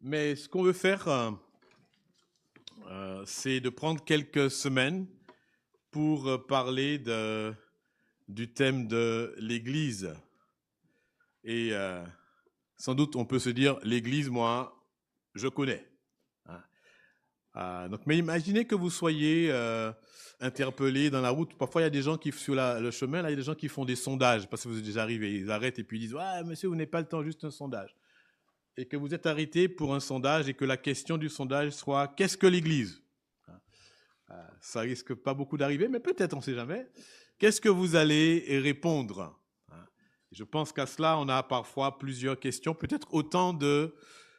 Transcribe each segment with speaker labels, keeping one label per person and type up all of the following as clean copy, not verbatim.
Speaker 1: Mais ce qu'on veut faire, c'est de prendre quelques semaines pour parler du thème de l'Église. Et sans doute, on peut se dire, l'Église, moi, je connais. Donc, mais imaginez que vous soyez interpellé dans la route. Parfois, il y a des gens qui, sur le chemin, là, il y a des gens qui font des sondages, parce que vous êtes déjà arrivé. Ils arrêtent et puis ils disent, ouais, monsieur, vous n'avez pas le temps, juste un sondage. Et que vous êtes arrêté pour un sondage et que la question du sondage soit, qu'est-ce que l'Église? Ça risque pas beaucoup d'arriver, mais peut-être, on ne sait jamais. Qu'est-ce que vous allez répondre? Je pense qu'à cela, on a parfois plusieurs questions, peut-être autant de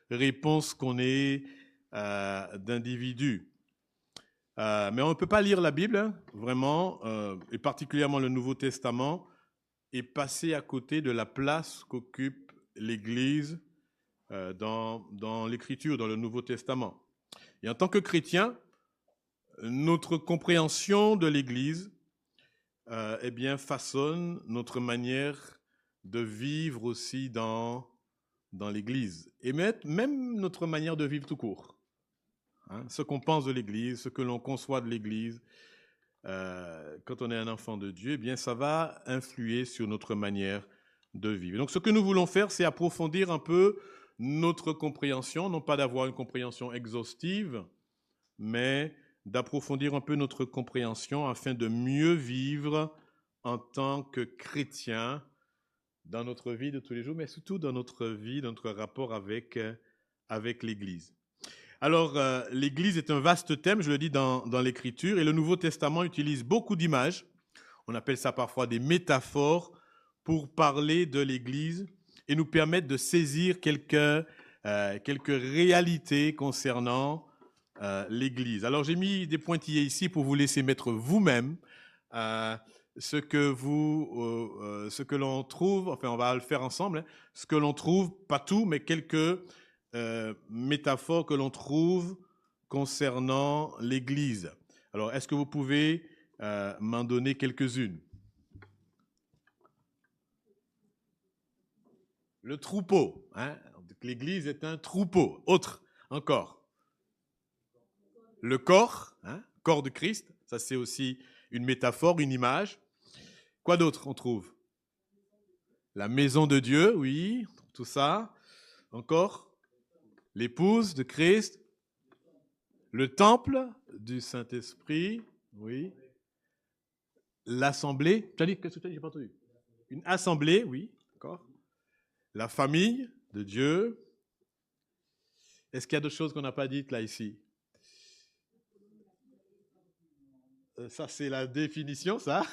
Speaker 1: réponses qu'on est d'individus. Mais on ne peut pas lire la Bible, hein, vraiment, et particulièrement le Nouveau Testament, et passer à côté de la place qu'occupe l'Église dans l'Écriture, dans le Nouveau Testament. Et en tant que chrétien, notre compréhension de l'Église eh bien, façonne notre manière de vivre aussi dans l'Église. Et même notre manière de vivre tout court. Ce qu'on pense de l'Église, ce que l'on conçoit de l'Église, quand on est un enfant de Dieu, eh bien, ça va influer sur notre manière de vivre. Donc, ce que nous voulons faire, c'est approfondir un peu notre compréhension, non pas d'avoir une compréhension exhaustive, mais d'approfondir un peu notre compréhension afin de mieux vivre en tant que chrétien dans notre vie de tous les jours, mais surtout dans notre vie, dans notre rapport avec l'Église. Alors, l'Église est un vaste thème, je le dis dans l'Écriture, et le Nouveau Testament utilise beaucoup d'images. On appelle ça parfois des métaphores pour parler de l'Église et nous permettre de saisir quelques réalités concernant l'Église. Alors, j'ai mis des pointillés ici pour vous laisser mettre vous-même ce que l'on trouve, enfin, on va le faire ensemble, hein, ce que l'on trouve, pas tout, mais quelques métaphores que l'on trouve concernant l'Église. Alors, est-ce que vous pouvez m'en donner quelques-unes? Le troupeau. Hein? L'Église est un troupeau. Autre, encore. Le corps, hein? Corps de Christ. Ça, c'est aussi une métaphore, une image. Quoi d'autre on trouve? La maison de Dieu, oui, tout ça. Encore? L'épouse de Christ. Le temple du Saint-Esprit, oui. L'assemblée. Tu as dit, qu'est-ce que tu as dit? J'ai pas entendu. Une assemblée, oui, d'accord. La famille de Dieu. Est-ce qu'il y a d'autres choses qu'on n'a pas dites là, ici? Ça, c'est la définition, ça.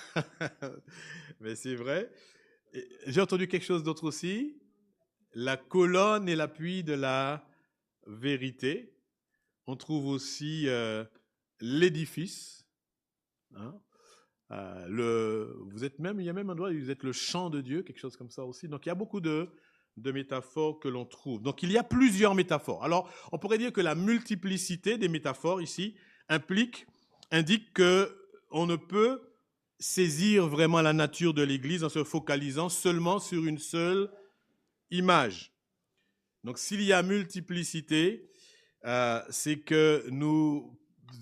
Speaker 1: Mais c'est vrai. J'ai entendu quelque chose d'autre aussi. La colonne et l'appui de la vérité. On trouve aussi l'édifice. Hein? Vous êtes même, il y a même un endroit où vous êtes le champ de Dieu, quelque chose comme ça aussi. Donc, il y a beaucoup de métaphores que l'on trouve. Donc, il y a plusieurs métaphores. Alors, on pourrait dire que la multiplicité des métaphores ici indique qu'on ne peut saisir vraiment la nature de l'Église en se focalisant seulement sur une seule image. Donc, s'il y a multiplicité, c'est que nous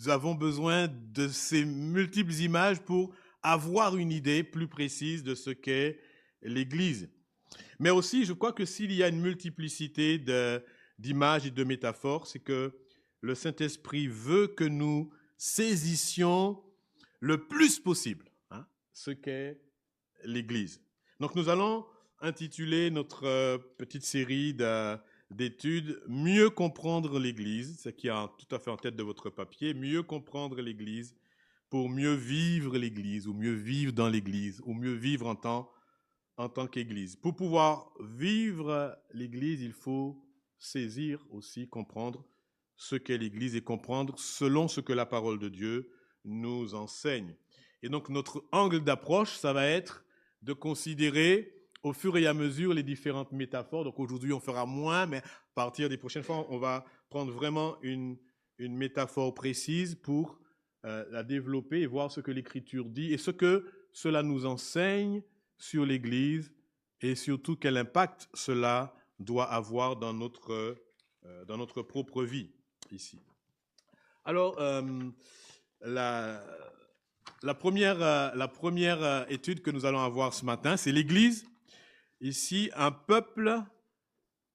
Speaker 1: avons besoin de ces multiples images pour avoir une idée plus précise de ce qu'est l'Église. Mais aussi, je crois que s'il y a une multiplicité d'images et de métaphores, c'est que le Saint-Esprit veut que nous saisissions le plus possible ce qu'est l'Église. Donc nous allons intituler notre petite série d'études « Mieux comprendre l'Église », ce qui est tout à fait en tête de votre papier, « Mieux comprendre l'Église pour mieux vivre l'Église » ou « Mieux vivre dans l'Église » ou « Mieux vivre en tant qu'Église ». Pour pouvoir vivre l'Église, il faut saisir aussi, comprendre ce qu'est l'Église et comprendre selon ce que la parole de Dieu nous enseigne. Et donc notre angle d'approche, ça va être de considérer au fur et à mesure les différentes métaphores. Donc aujourd'hui, on fera moins, mais à partir des prochaines fois, on va prendre vraiment une métaphore précise pour la développer et voir ce que l'Écriture dit et ce que cela nous enseigne sur l'Église et surtout quel impact cela doit avoir dans notre dans notre propre vie ici. Alors, la première étude que nous allons avoir ce matin, c'est l'Église. Ici, un peuple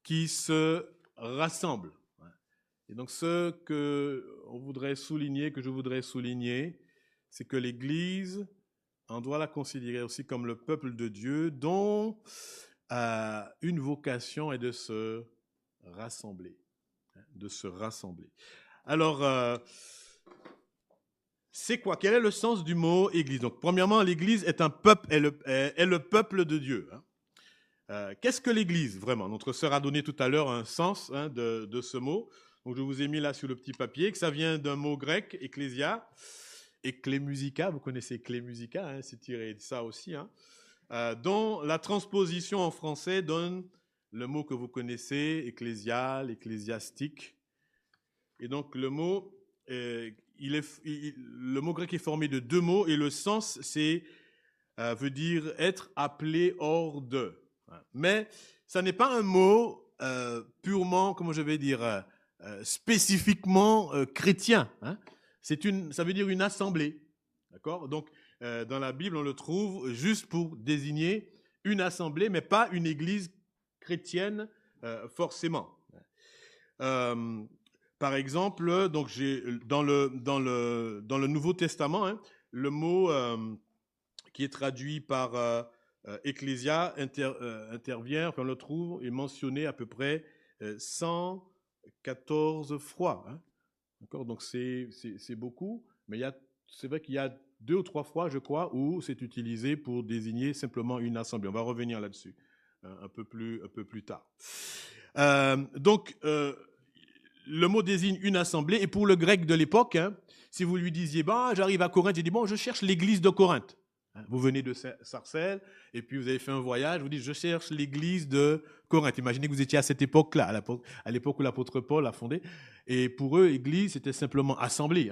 Speaker 1: qui se rassemble. Et donc, ce que je voudrais souligner, c'est que l'Église, on doit la considérer aussi comme le peuple de Dieu, dont une vocation est de se rassembler. Alors, c'est quoi? Quel est le sens du mot Église? Donc, premièrement, l'Église est un peuple, est le peuple de Dieu. Qu'est-ce que l'Église, vraiment? Notre sœur a donné tout à l'heure un sens de ce mot. Donc, je vous ai mis là sur le petit papier que ça vient d'un mot grec, ecclésia, ecclémusica, vous connaissez ecclémusica, c'est tiré de ça aussi, dont la transposition en français donne le mot que vous connaissez, ecclésial, ecclésiastique. Et donc, le mot grec est formé de deux mots et le sens, veut dire être appelé hors de. Mais ça n'est pas un mot purement, comment je vais dire, spécifiquement chrétien. Ça veut dire une assemblée. D'accord? Donc, dans la Bible, on le trouve juste pour désigner une assemblée, mais pas une église chrétienne forcément. Par exemple, donc dans le Nouveau Testament, le mot qui est traduit par ecclésia intervient, enfin on le trouve, est mentionné à peu près 114 fois. D'accord, donc c'est beaucoup, mais c'est vrai qu'il y a 2 ou 3 fois, je crois, où c'est utilisé pour désigner simplement une assemblée. On va revenir là-dessus un peu plus tard. Donc, le mot désigne une assemblée, et pour le grec de l'époque, si vous lui disiez, j'arrive à Corinthe, il dit, je cherche l'église de Corinthe. Vous venez de Sarcelles, et puis vous avez fait un voyage, vous dites, je cherche l'église de Corinthe. Imaginez que vous étiez à cette époque-là, à l'époque où l'apôtre Paul a fondé, et pour eux, église, c'était simplement assemblée.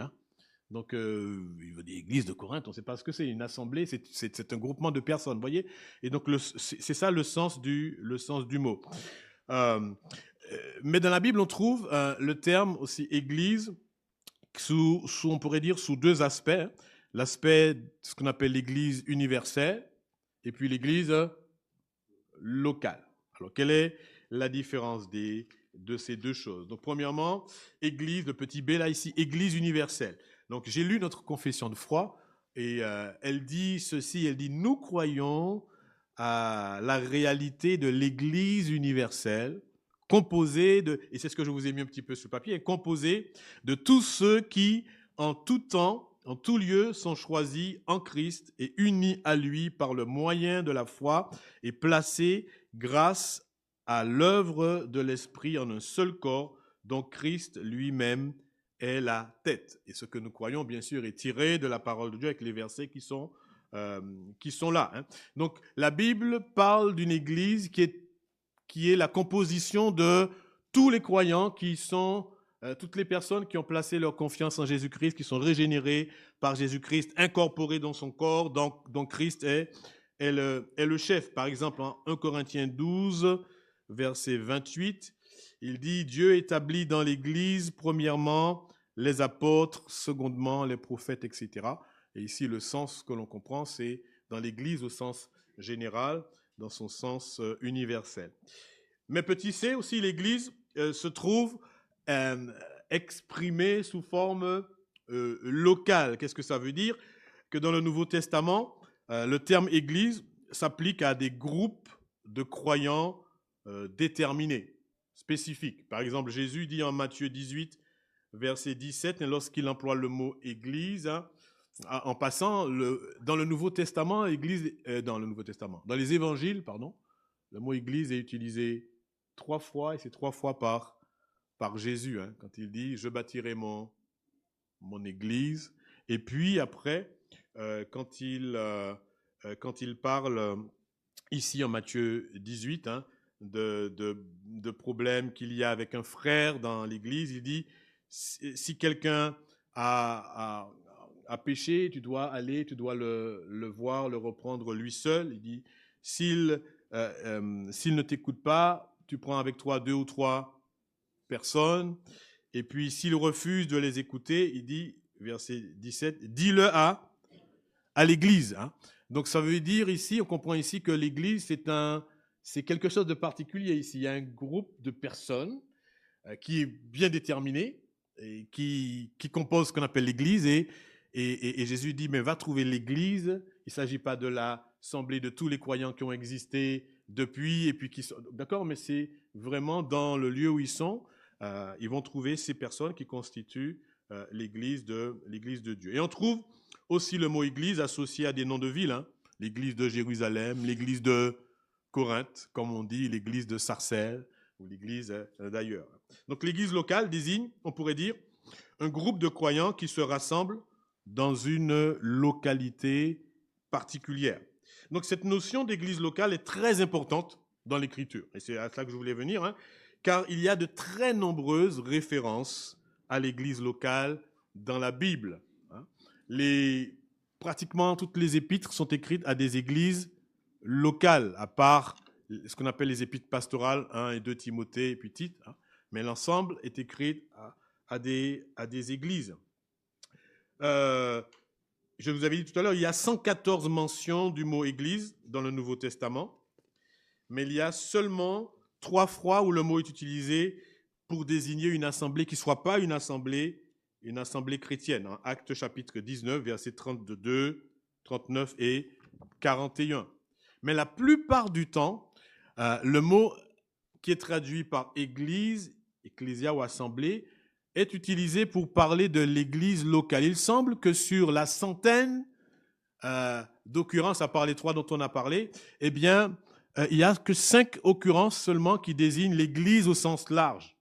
Speaker 1: Donc, il veut dire église de Corinthe, on ne sait pas ce que c'est. Une assemblée, c'est un groupement de personnes, vous voyez? Et donc, c'est ça le sens du mot. Mais dans la Bible, on trouve le terme aussi église on pourrait dire sous 2 aspects. L'aspect, ce qu'on appelle l'église universelle, et puis l'église locale. Alors, quelle est la différence de ces 2 choses? Donc, premièrement, église, le petit b là ici, église universelle. Donc, j'ai lu notre confession de foi, et elle dit ceci, elle dit, nous croyons à la réalité de l'église universelle, composée de, et c'est ce que je vous ai mis un petit peu sur le papier, composée de tous ceux qui, en tout temps, en tout lieu, sont choisis en Christ et unis à lui par le moyen de la foi et placés grâce à l'œuvre de l'Esprit en un seul corps, dont Christ lui-même est la tête. Et ce que nous croyons, bien sûr, est tiré de la parole de Dieu avec les versets qui sont là. Donc, la Bible parle d'une église qui est la composition de tous les croyants qui sont toutes les personnes qui ont placé leur confiance en Jésus-Christ, qui sont régénérées par Jésus-Christ, incorporées dans son corps, dont Christ est le chef. Par exemple, en 1 Corinthiens 12, verset 28, il dit « Dieu établit dans l'Église, premièrement, les apôtres, secondement, les prophètes, etc. » Et ici, le sens que l'on comprend, c'est dans l'Église au sens général, dans son sens universel. Mais petit c aussi, l'Église se trouve exprimée sous forme locale. Qu'est-ce que ça veut dire? Que dans le Nouveau Testament, le terme Église s'applique à des groupes de croyants déterminés, spécifiques. Par exemple, Jésus dit en Matthieu 18, verset 17, lorsqu'il emploie le mot « Église », en passant, dans le Nouveau Testament, dans les évangiles, le mot Église est utilisé 3 fois, et c'est 3 fois par Jésus, quand il dit « Je bâtirai mon Église ». Et puis après, quand il parle ici en Matthieu 18 de problèmes qu'il y a avec un frère dans l'Église, il dit « Si quelqu'un a péché, tu dois le voir, le reprendre lui seul. » Il dit « S'il ne t'écoute pas, tu prends avec toi 2 ou 3 personnes. Et puis, s'il refuse de les écouter, il dit, verset 17, « Dis-le à l'Église. » Donc, ça veut dire ici, on comprend ici que l'Église, c'est quelque chose de particulier ici. Il y a un groupe de personnes qui est bien déterminé, et qui compose ce qu'on appelle l'Église. Et Jésus dit, mais va trouver l'Église. Il ne s'agit pas de l'assemblée de tous les croyants qui ont existé depuis, et puis qui sont... D'accord, mais c'est vraiment dans le lieu où ils sont. Ils vont trouver ces personnes qui constituent l'Église de Dieu. Et on trouve aussi le mot Église associé à des noms de villes. L'Église de Jérusalem, l'Église de Corinthe, comme on dit, l'Église de Sarcelles, ou l'Église d'ailleurs. Donc l'Église locale désigne, on pourrait dire, un groupe de croyants qui se rassemblent dans une localité particulière. Donc cette notion d'église locale est très importante dans l'Écriture. Et c'est à ça que je voulais venir, car il y a de très nombreuses références à l'église locale dans la Bible. Pratiquement toutes les épîtres sont écrites à des églises locales, à part ce qu'on appelle les épîtres pastorales, 1 et 2 Timothée et puis Tite, mais l'ensemble est écrit à des églises. Je vous avais dit tout à l'heure, il y a 114 mentions du mot « église » dans le Nouveau Testament, mais il y a seulement 3 fois où le mot est utilisé pour désigner une assemblée qui ne soit pas une assemblée chrétienne. Actes chapitre 19, versets 32, 39 et 41. Mais la plupart du temps, le mot qui est traduit par « église », « ecclésia » ou « assemblée », est utilisé pour parler de l'église locale. Il semble que sur la centaine d'occurrences, à part les 3 dont on a parlé, eh bien, il n'y a que 5 occurrences seulement qui désignent l'église au sens large,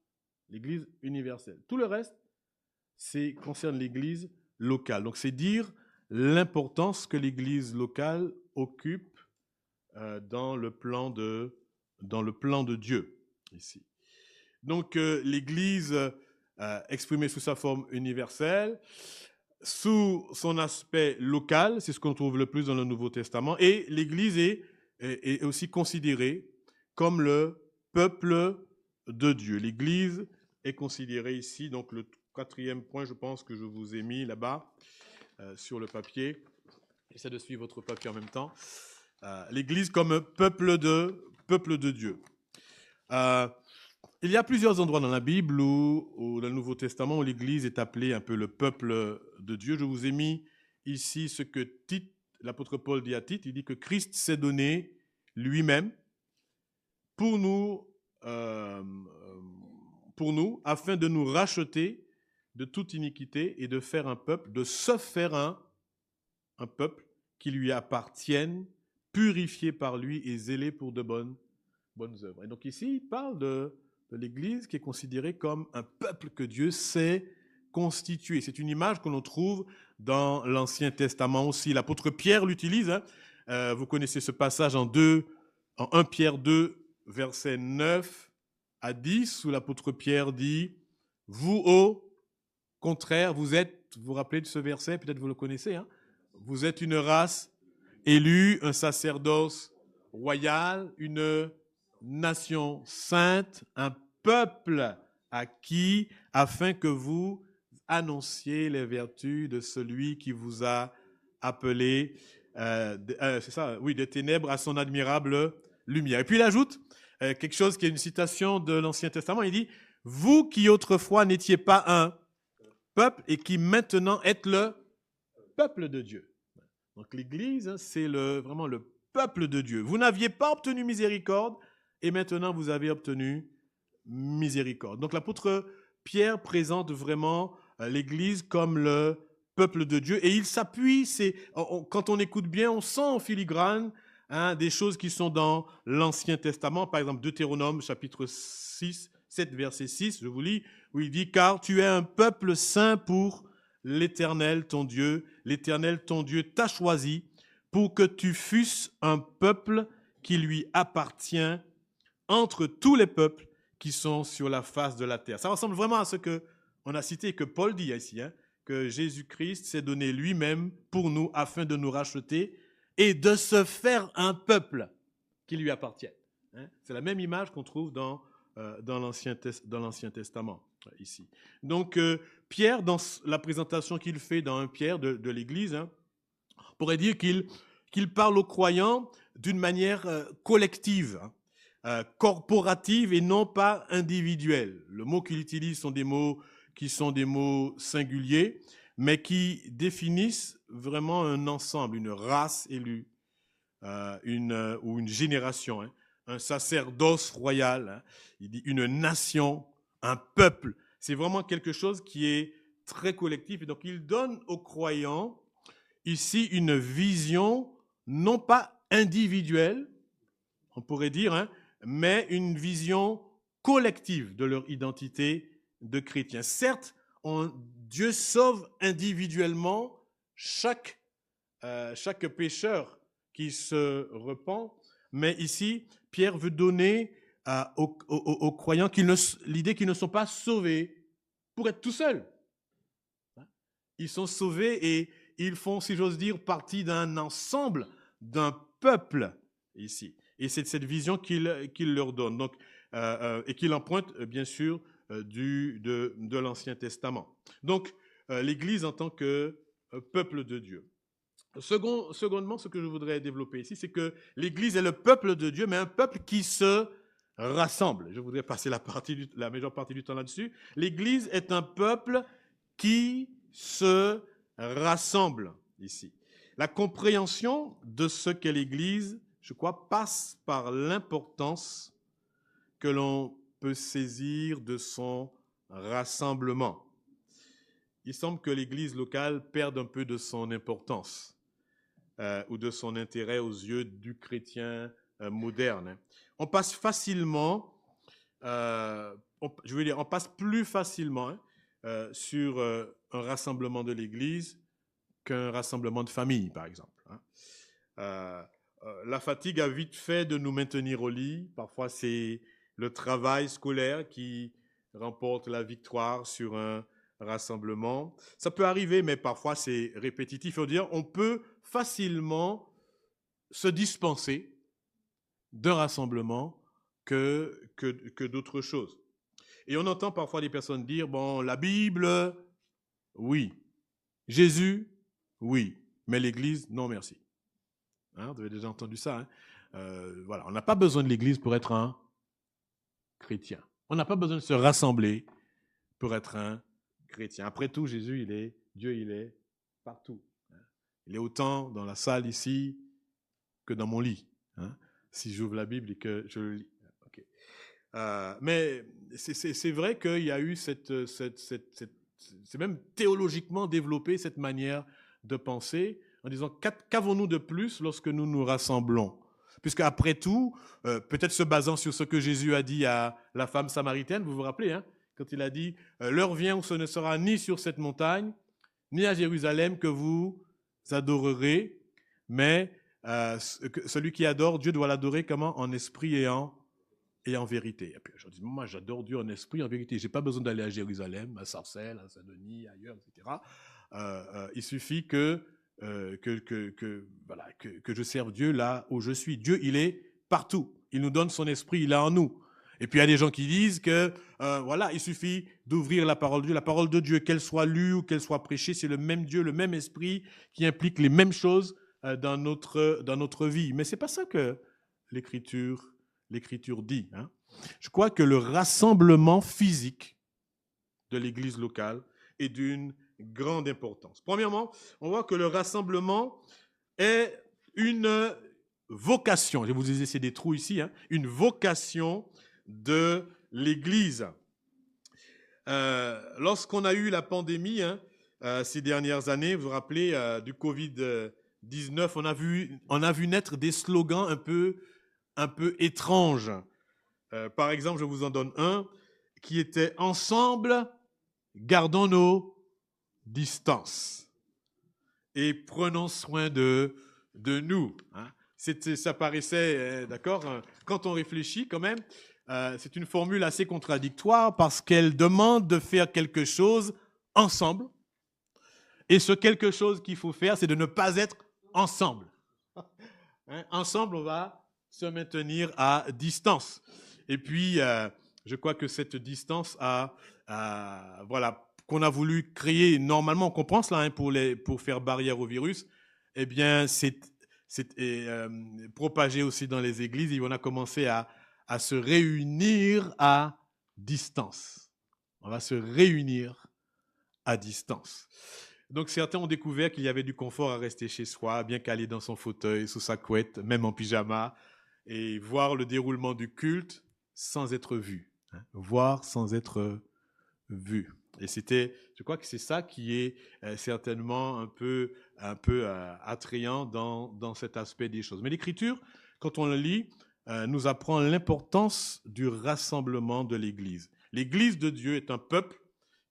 Speaker 1: l'église universelle. Tout le reste, concerne l'église locale. Donc, c'est dire l'importance que l'église locale occupe dans le plan de Dieu, ici. Donc, l'église exprimée sous sa forme universelle, sous son aspect local, c'est ce qu'on trouve le plus dans le Nouveau Testament, et l'Église est aussi considérée comme le peuple de Dieu. L'Église est considérée ici, donc le 4e point, je pense que je vous ai mis là-bas sur le papier. J'essaie de suivre votre papier en même temps. L'Église comme peuple de Dieu. Il y a plusieurs endroits dans la Bible ou dans le Nouveau Testament où l'Église est appelée un peu le peuple de Dieu. Je vous ai mis ici ce que Tite, l'apôtre Paul dit à Tite. Il dit que Christ s'est donné lui-même pour nous, afin de nous racheter de toute iniquité et de faire un peuple, de se faire un peuple qui lui appartienne, purifié par lui et zélé pour de bonnes œuvres. Et donc ici, il parle de l'Église qui est considérée comme un peuple que Dieu s'est constitué. C'est une image que l'on trouve dans l'Ancien Testament aussi. L'apôtre Pierre l'utilise. Vous connaissez ce passage en 1 Pierre 2, versets 9 à 10, où l'apôtre Pierre dit « Vous, au contraire, vous vous rappelez de ce verset, peut-être vous le connaissez, vous êtes une race élue, un sacerdoce royal, une nation sainte, un peuple acquis, afin que vous annonciez les vertus de celui qui vous a appelé, des ténèbres à son admirable lumière. Et puis il ajoute quelque chose qui est une citation de l'Ancien Testament, il dit « Vous qui autrefois n'étiez pas un peuple et qui maintenant êtes le peuple de Dieu. » Donc l'Église, c'est vraiment le peuple de Dieu. Vous n'aviez pas obtenu miséricorde, et maintenant, vous avez obtenu miséricorde. Donc, l'apôtre Pierre présente vraiment l'Église comme le peuple de Dieu. Et il s'appuie, quand on écoute bien, on sent en filigrane des choses qui sont dans l'Ancien Testament. Par exemple, Deutéronome, chapitre 7, verset 6, je vous lis, où il dit « Car tu es un peuple saint pour l'Éternel, ton Dieu. L'Éternel, ton Dieu, t'a choisi pour que tu fusses un peuple qui lui appartient entre tous les peuples qui sont sur la face de la terre. » Ça ressemble vraiment à ce qu'on a cité et que Paul dit ici, que Jésus-Christ s'est donné lui-même pour nous afin de nous racheter et de se faire un peuple qui lui appartienne. C'est la même image qu'on trouve dans dans l'Ancien Testament, ici. Donc, Pierre, dans la présentation qu'il fait dans 1 Pierre de l'Église, hein, on pourrait dire qu'il parle aux croyants d'une manière collective, corporative et non pas individuelle. Le mot qu'il utilise sont des mots qui sont des mots singuliers, mais qui définissent vraiment un ensemble, une race élue, ou une génération, hein, un sacerdoce royal, hein, il dit une nation, un peuple. C'est vraiment quelque chose qui est très collectif. Et donc, il donne aux croyants ici une vision non pas individuelle, on pourrait dire, hein, mais une vision collective de leur identité de chrétiens. Certes, Dieu sauve individuellement chaque pécheur qui se repent, mais ici, Pierre veut donner aux croyants l'idée qu'ils ne sont pas sauvés pour être tout seuls. Ils sont sauvés et ils font, si j'ose dire, partie d'un ensemble, d'un peuple ici. Et c'est cette vision qu'il leur donne, donc, et qu'il emprunte, bien sûr, de l'Ancien Testament. Donc, l'Église en tant que peuple de Dieu. Secondement, ce que je voudrais développer ici, c'est que l'Église est le peuple de Dieu, mais un peuple qui se rassemble. Je voudrais passer la majeure partie du temps là-dessus. L'Église est un peuple qui se rassemble ici. La compréhension de ce qu'est l'Église, je crois, passe par l'importance que l'on peut saisir de son rassemblement. Il semble que l'Église locale perde un peu de son importance ou de son intérêt aux yeux du chrétien moderne. On passe facilement, on passe plus facilement sur un rassemblement de l'Église qu'un rassemblement de famille, par exemple. La fatigue a vite fait de nous maintenir au lit. Parfois, c'est le travail scolaire qui remporte la victoire sur un rassemblement. Ça peut arriver, mais parfois c'est répétitif. Il faut dire, on peut facilement se dispenser d'un rassemblement que d'autres choses. Et on entend parfois des personnes dire, bon, la Bible, oui. Jésus, oui. Mais l'Église, non merci. Hein, vous avez déjà entendu ça. Voilà, on n'a pas besoin de l'Église pour être un chrétien. On n'a pas besoin de se rassembler pour être un chrétien. Après tout, Jésus, Dieu, il est partout. Il est autant dans la salle ici que dans mon lit. Si j'ouvre la Bible et que je le lis. Okay. Mais c'est vrai qu'il y a eu c'est même théologiquement développé cette manière de penser en disant qu'avons-nous de plus lorsque nous nous rassemblons? Puisque après tout, peut-être se basant sur ce que Jésus a dit à la femme samaritaine, vous vous rappelez, hein, quand il a dit « L'heure vient où ce ne sera ni sur cette montagne, ni à Jérusalem que vous adorerez, mais celui qui adore, Dieu doit l'adorer comment? En esprit et en vérité. » Et puis je dis, moi j'adore Dieu en esprit et en vérité. Je n'ai pas besoin d'aller à Jérusalem, à Sarcelles, à Saint-Denis, ailleurs, etc. Il suffit que je serve Dieu là où je suis. Dieu, il est partout. Il nous donne son esprit, il est en nous. Et puis il y a des gens qui disent que il suffit d'ouvrir la parole de Dieu. La parole de Dieu, qu'elle soit lue ou qu'elle soit prêchée, c'est le même Dieu, le même esprit qui implique les mêmes choses dans notre vie. Mais c'est pas ça que l'Écriture dit. Hein. Je crois que le rassemblement physique de l'Église locale est d'une grande importance. Premièrement, on voit que le rassemblement est une vocation. Je vous ai laissé des trous ici. Hein, une vocation de l'Église. Lorsqu'on a eu la pandémie ces dernières années, vous vous rappelez du Covid-19, on a vu naître des slogans un peu étranges. Par exemple, je vous en donne un qui était « Ensemble, gardons nos distances et prenons soin de nous ». Ça paraissait, d'accord, quand on réfléchit quand même, c'est une formule assez contradictoire parce qu'elle demande de faire quelque chose ensemble. Et ce quelque chose qu'il faut faire, c'est de ne pas être ensemble. Ensemble, on va se maintenir à distance. Et puis, je crois que cette distance voilà, qu'on a voulu créer, normalement, on comprend cela, hein, pour faire barrière au virus, eh bien, c'est propagé aussi dans les églises. Et on a commencé à se réunir à distance. On va se réunir à distance. Donc, certains ont découvert qu'il y avait du confort à rester chez soi, bien calé dans son fauteuil, sous sa couette, même en pyjama, et voir le déroulement du culte sans être vu. Hein, voir sans être vu. Et je crois que c'est ça qui est certainement un peu attrayant dans cet aspect des choses. Mais l'Écriture, quand on le lit, nous apprend l'importance du rassemblement de l'Église. L'Église de Dieu est un peuple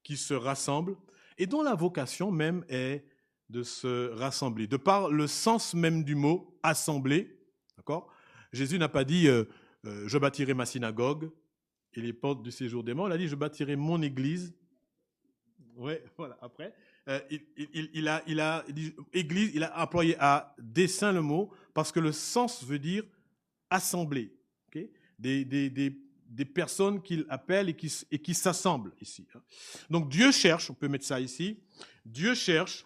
Speaker 1: qui se rassemble et dont la vocation même est de se rassembler. De par le sens même du mot « assembler », d'accord ? Jésus n'a pas dit « je bâtirai ma synagogue et les portes du séjour des morts », il a dit « je bâtirai mon église ». Oui, voilà, après, il a dit église, il a employé à dessein le mot parce que le sens veut dire assembler, okay? Des personnes qu'il appelle et qui s'assemblent ici. Donc Dieu cherche, on peut mettre ça ici, Dieu cherche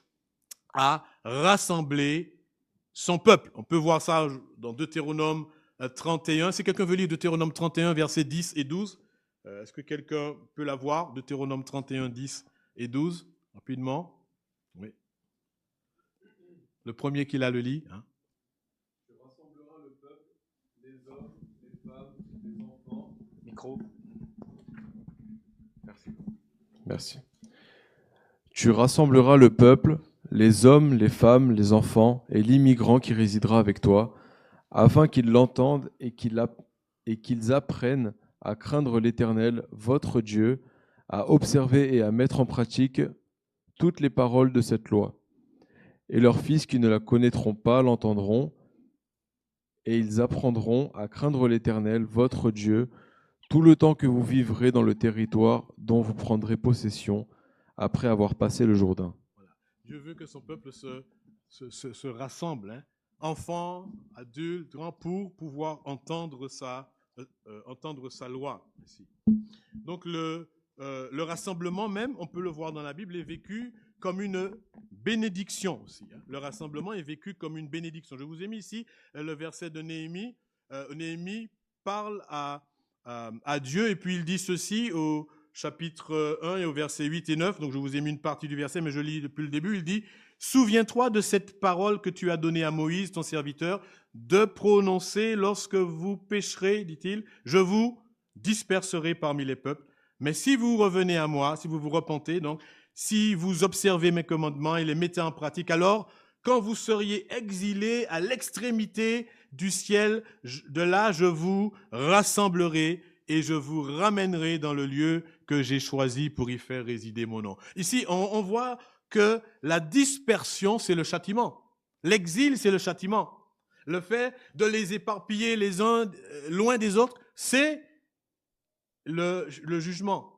Speaker 1: à rassembler son peuple. On peut voir ça dans Deutéronome 31. Si quelqu'un veut lire Deutéronome 31, versets 10 et 12, est-ce que quelqu'un peut la voir? Deutéronome 31, 10 et 12, rapidement. Oui. Le premier qui la le lit. Hein.
Speaker 2: Tu rassembleras le peuple, les hommes, les femmes, les enfants. Micro. Merci. Tu rassembleras le peuple, les hommes, les femmes, les enfants et l'immigrant qui résidera avec toi, afin qu'ils l'entendent et qu'ils apprennent à craindre l'Éternel, votre Dieu, à observer et à mettre en pratique toutes les paroles de cette loi. Et leurs fils qui ne la connaîtront pas l'entendront, et ils apprendront à craindre l'Éternel, votre Dieu, tout le temps que vous vivrez dans le territoire dont vous prendrez possession après avoir passé le Jourdain.
Speaker 1: Voilà. Dieu veut que son peuple se rassemble, hein, enfants, adultes, grands, pour pouvoir entendre sa loi. Ici. Donc le rassemblement même, on peut le voir dans la Bible, est vécu comme une bénédiction aussi. Hein. Le rassemblement est vécu comme une bénédiction. Je vous ai mis ici le verset de Néhémie. Néhémie parle à Dieu et puis il dit ceci au chapitre 1 et au verset 8 et 9. Donc je vous ai mis une partie du verset, mais je lis depuis le début. Il dit « Souviens-toi de cette parole que tu as donnée à Moïse, ton serviteur, de prononcer lorsque vous pécherez, dit-il, je vous disperserai parmi les peuples. Mais si vous revenez à moi, si vous vous repentez, donc, si vous observez mes commandements et les mettez en pratique, alors, quand vous seriez exilés à l'extrémité du ciel, de là, je vous rassemblerai et je vous ramènerai dans le lieu que j'ai choisi pour y faire résider mon nom. » Ici, on voit que la dispersion, c'est le châtiment. L'exil, c'est le châtiment. Le fait de les éparpiller les uns loin des autres, c'est le jugement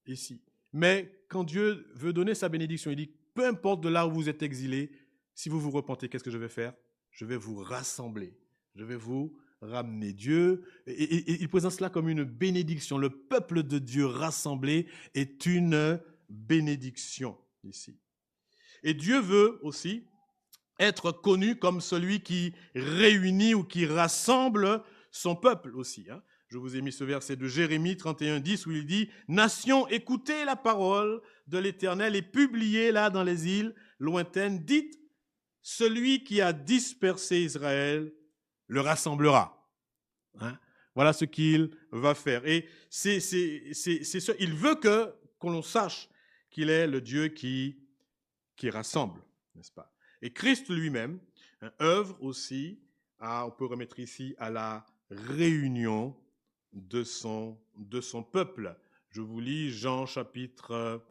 Speaker 1: ici. Mais quand Dieu veut donner sa bénédiction, il dit, peu importe de là où vous êtes exilés, si vous vous repentez, qu'est-ce que je vais faire? Je vais vous rassembler. Je vais vous ramener. Dieu, et il présente cela comme une bénédiction. Le peuple de Dieu rassemblé est une bénédiction ici. Et Dieu veut aussi être connu comme celui qui réunit ou qui rassemble son peuple aussi. Hein. Je vous ai mis ce verset de Jérémie 31, 10 où il dit « Nation, écoutez la parole de l'Éternel et publiez-la dans les îles lointaines. Dites, celui qui a dispersé Israël le rassemblera. Hein. » Voilà ce qu'il va faire. Et c'est ça. Il veut qu'on l'on sache qu'il est le Dieu qui rassemble, n'est-ce pas? Et Christ lui-même œuvre aussi, on peut remettre ici, à la réunion de son peuple. Je vous lis Jean chapitre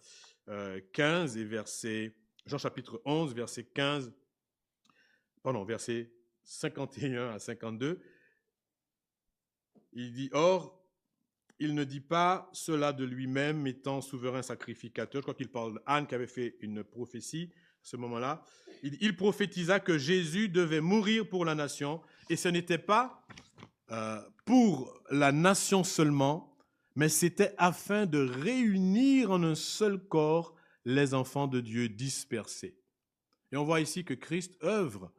Speaker 1: 15 et Jean chapitre 11, verset 51 à 52. Il dit, or, il ne dit pas cela de lui-même, étant souverain sacrificateur. Je crois qu'il parle d'Anne qui avait fait une prophétie à ce moment-là. Il prophétisa que Jésus devait mourir pour la nation, et ce n'était pas pour la nation seulement, mais c'était afin de réunir en un seul corps les enfants de Dieu dispersés. Et on voit ici que Christ œuvre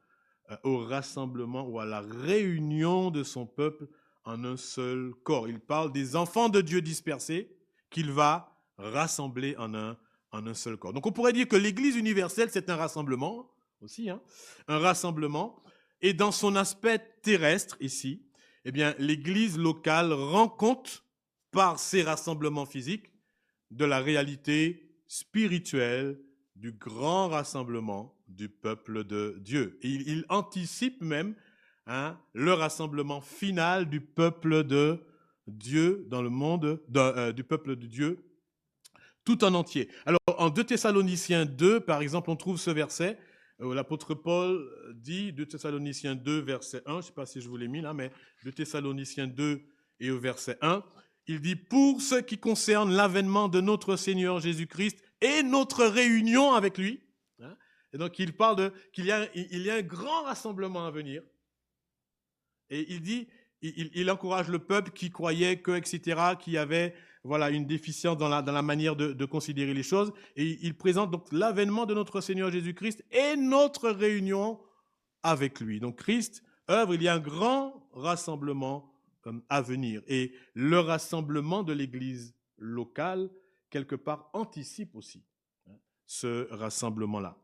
Speaker 1: au rassemblement ou à la réunion de son peuple en un seul corps. Il parle des enfants de Dieu dispersés qu'il va rassembler en un seul corps. Donc on pourrait dire que l'Église universelle, c'est un rassemblement aussi, un rassemblement. Et dans son aspect terrestre ici, eh bien, l'Église locale rend compte par ses rassemblements physiques de la réalité spirituelle du grand rassemblement du peuple de Dieu. Et il anticipe même le rassemblement final du peuple de Dieu dans le monde, du peuple de Dieu tout en entier. Alors, en 2 Thessaloniciens 2, par exemple, on trouve ce verset où l'apôtre Paul dit, 2 Thessaloniciens 2, verset 1, je ne sais pas si je vous l'ai mis là, mais 2 Thessaloniciens 2 et au verset 1, il dit « Pour ce qui concerne l'avènement de notre Seigneur Jésus-Christ et notre réunion avec lui », et donc il parle qu'il y a un grand rassemblement à venir, et il dit, il encourage le peuple qui croyait que, etc., qui avait une déficience dans la manière de considérer les choses, et il présente donc l'avènement de notre Seigneur Jésus-Christ et notre réunion avec lui. Donc Christ œuvre, il y a un grand rassemblement à venir. Et le rassemblement de l'Église locale, quelque part, anticipe aussi ce rassemblement-là.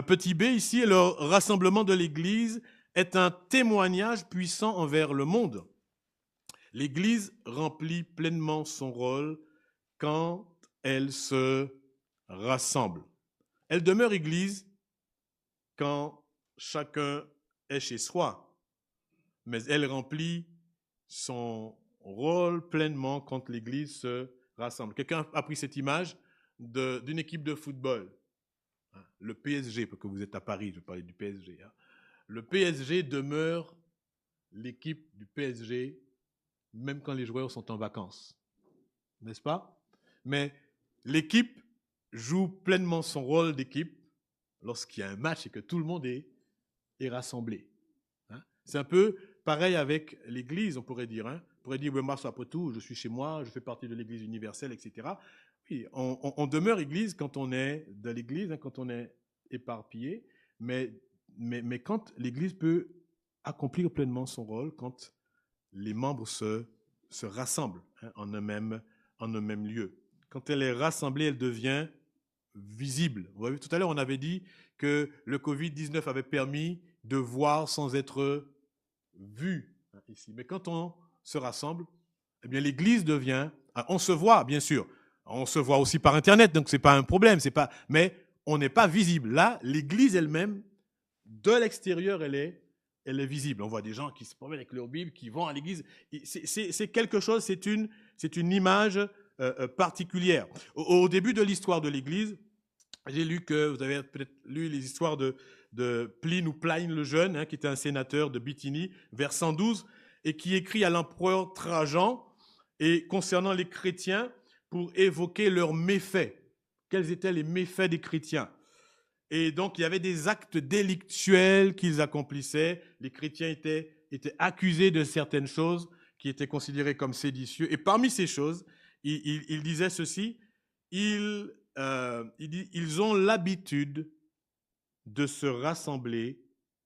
Speaker 1: Petit b, ici, le rassemblement de l'Église est un témoignage puissant envers le monde. L'Église remplit pleinement son rôle quand elle se rassemble. Elle demeure Église quand chacun est chez soi, mais elle remplit son rôle pleinement quand l'Église se rassemble. Quelqu'un a pris cette image d'une équipe de football, le PSG, parce que vous êtes à Paris, je parlais du PSG. Le PSG demeure l'équipe du PSG même quand les joueurs sont en vacances, n'est-ce pas? Mais l'équipe joue pleinement son rôle d'équipe lorsqu'il y a un match et que tout le monde est rassemblé. C'est un peu pareil avec l'Église, on pourrait dire. On pourrait dire, moi, après tout, je suis chez moi, je fais partie de l'Église universelle, etc. Oui, on demeure Église quand on est de l'Église, quand on est éparpillé, mais quand l'Église peut accomplir pleinement son rôle, quand les membres se rassemblent en un même lieu. Quand elle est rassemblée, elle devient visible. Vous voyez, tout à l'heure, on avait dit que le Covid-19 avait permis de voir sans être vu ici. Mais quand on se rassemble, eh bien, l'Église devient... On se voit, bien sûr. On se voit aussi par Internet, donc ce n'est pas un problème. Mais on n'est pas visible. Là, l'Église elle-même, de l'extérieur, elle est visible. On voit des gens qui se promènent avec leur Bible, qui vont à l'église. C'est quelque chose, c'est une image particulière. Au début de l'histoire de l'église, j'ai lu que, vous avez peut-être lu les histoires de Pline ou Pline le Jeune, qui était un sénateur de Bithynie, vers 112, et qui écrit à l'empereur Trajan et concernant les chrétiens pour évoquer leurs méfaits. Quels étaient les méfaits des chrétiens? Et donc, il y avait des actes délictuels qu'ils accomplissaient. Les chrétiens étaient accusés de certaines choses qui étaient considérées comme séditieux. Et parmi ces choses, il disait ceci, ils ont l'habitude de se rassembler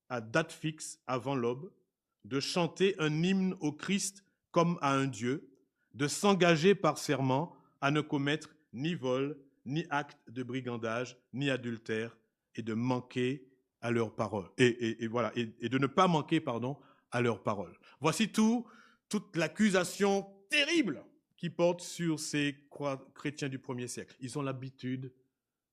Speaker 1: à date fixe avant l'aube, de chanter un hymne au Christ comme à un Dieu, de s'engager par serment à ne commettre ni vol, ni acte de brigandage, ni adultère, et de manquer à leurs paroles. Et de ne pas manquer, à leurs paroles. Voici toute l'accusation terrible qui porte sur ces chrétiens du 1er siècle. Ils ont l'habitude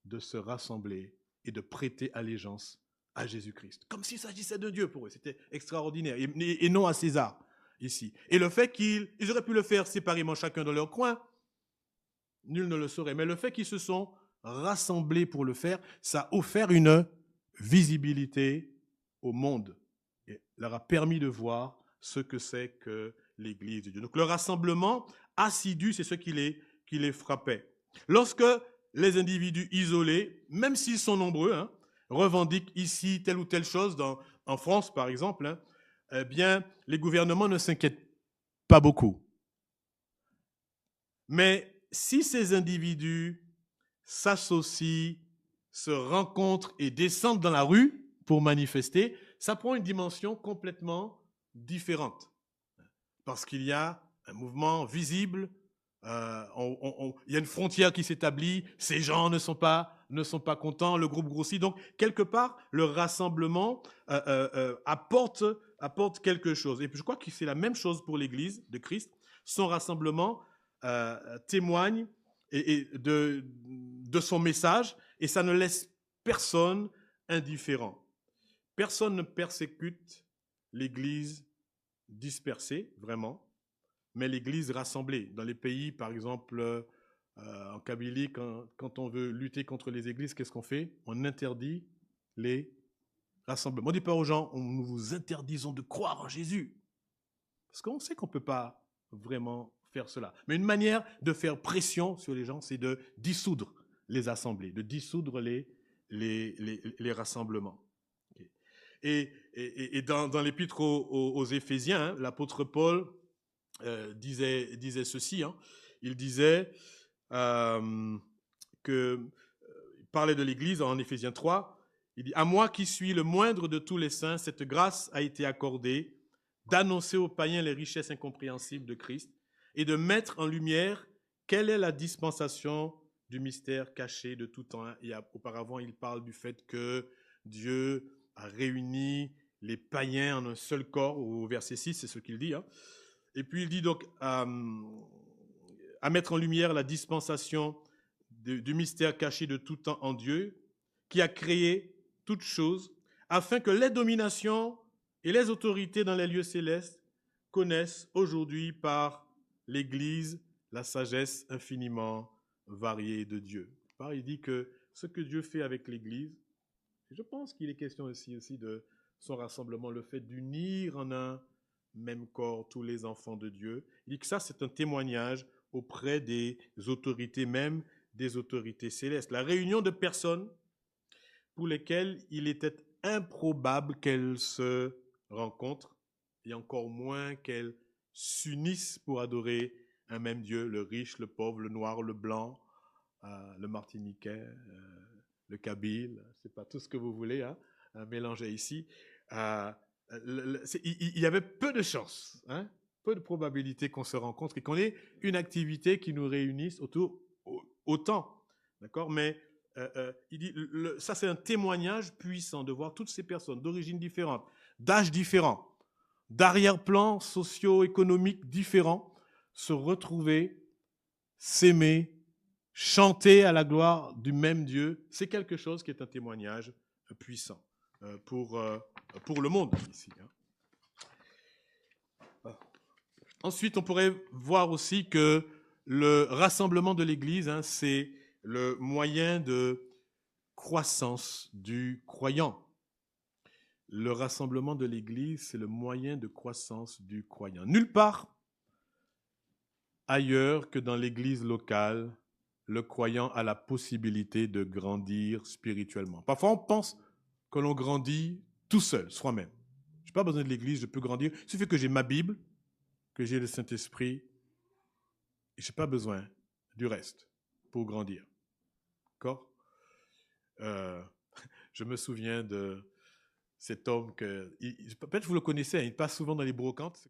Speaker 1: de se rassembler et de prêter allégeance à Jésus-Christ. Comme s'il s'agissait de Dieu pour eux. C'était extraordinaire. Et non à César, ici. Et le fait qu'ils auraient pu le faire séparément, chacun dans leur coin, nul ne le saurait. Mais le fait qu'ils se sont rassemblés pour le faire, ça a offert une visibilité au monde. Et leur a permis de voir ce que c'est que l'Église de Dieu. Donc le rassemblement assidu, c'est ce qui les frappait. Lorsque les individus isolés, même s'ils sont nombreux, revendiquent ici telle ou telle chose, en France par exemple, eh bien, les gouvernements ne s'inquiètent pas beaucoup. Mais si ces individus s'associent, se rencontrent et descendent dans la rue pour manifester, ça prend une dimension complètement différente. Parce qu'il y a un mouvement visible, il y a une frontière qui s'établit, ces gens ne sont pas contents, le groupe grossit. Donc, quelque part, le rassemblement apporte quelque chose. Et puis, je crois que c'est la même chose pour l'Église de Christ. Son rassemblement témoigne de son message et ça ne laisse personne indifférent. Personne ne persécute l'Église dispersée, vraiment, mais l'Église rassemblée. Dans les pays, par exemple, en Kabylie, quand on veut lutter contre les églises, qu'est-ce qu'on fait? On interdit les rassemblements. On dit pas aux gens, nous vous interdisons de croire en Jésus. Parce qu'on sait qu'on ne peut pas vraiment faire cela. Mais une manière de faire pression sur les gens, c'est de dissoudre les assemblées, de dissoudre les rassemblements. Okay. Et dans l'épître aux Éphésiens, hein, l'apôtre Paul disait ceci. Hein. Il disait il parlait de l'Église en Éphésiens 3. Il dit « À moi qui suis le moindre de tous les saints, cette grâce a été accordée d'annoncer aux païens les richesses incompréhensibles de Christ et de mettre en lumière quelle est la dispensation du mystère caché de tout temps. » Auparavant, il parle du fait que Dieu a réuni les païens en un seul corps, au verset 6, c'est ce qu'il dit. Hein. Et puis il dit donc à mettre en lumière la dispensation du mystère caché de tout temps en Dieu, qui a créé toutes choses, afin que les dominations et les autorités dans les lieux célestes connaissent aujourd'hui par l'Église la sagesse infiniment variée de Dieu. Il dit que ce que Dieu fait avec l'Église, je pense qu'il est question aussi de son rassemblement, le fait d'unir en un même corps tous les enfants de Dieu. Il dit que ça, c'est un témoignage auprès des autorités, même des autorités célestes. La réunion de personnes pour lesquelles il était improbable qu'elles se rencontrent, et encore moins qu'elles s'unissent pour adorer un même Dieu, le riche, le pauvre, le noir, le blanc, le martiniquais, le kabyle, c'est pas tout ce que vous voulez, hein, mélanger ici. Il y avait peu de chances, hein, peu de probabilités qu'on se rencontre et qu'on ait une activité qui nous réunisse autant. D'accord? Mais il dit, ça c'est un témoignage puissant de voir toutes ces personnes d'origines différentes, d'âges différents, d'arrière-plans socio-économiques différents se retrouver, s'aimer, chanter à la gloire du même Dieu. C'est quelque chose qui est un témoignage puissant pour le monde ici. Hein. Ensuite, on pourrait voir aussi que le rassemblement de l'Église, hein, c'est le moyen de croissance du croyant. Le rassemblement de l'Église, c'est le moyen de croissance du croyant. Nulle part ailleurs que dans l'Église locale, le croyant a la possibilité de grandir spirituellement. Parfois, on pense que l'on grandit tout seul, soi-même. Je n'ai pas besoin de l'Église, je peux grandir. Il suffit que j'ai ma Bible, que j'ai le Saint-Esprit, et je n'ai pas besoin du reste pour grandir. D'accord? Je me souviens de cet homme que... Peut-être que vous le connaissez, hein, il passe souvent dans les brocantes.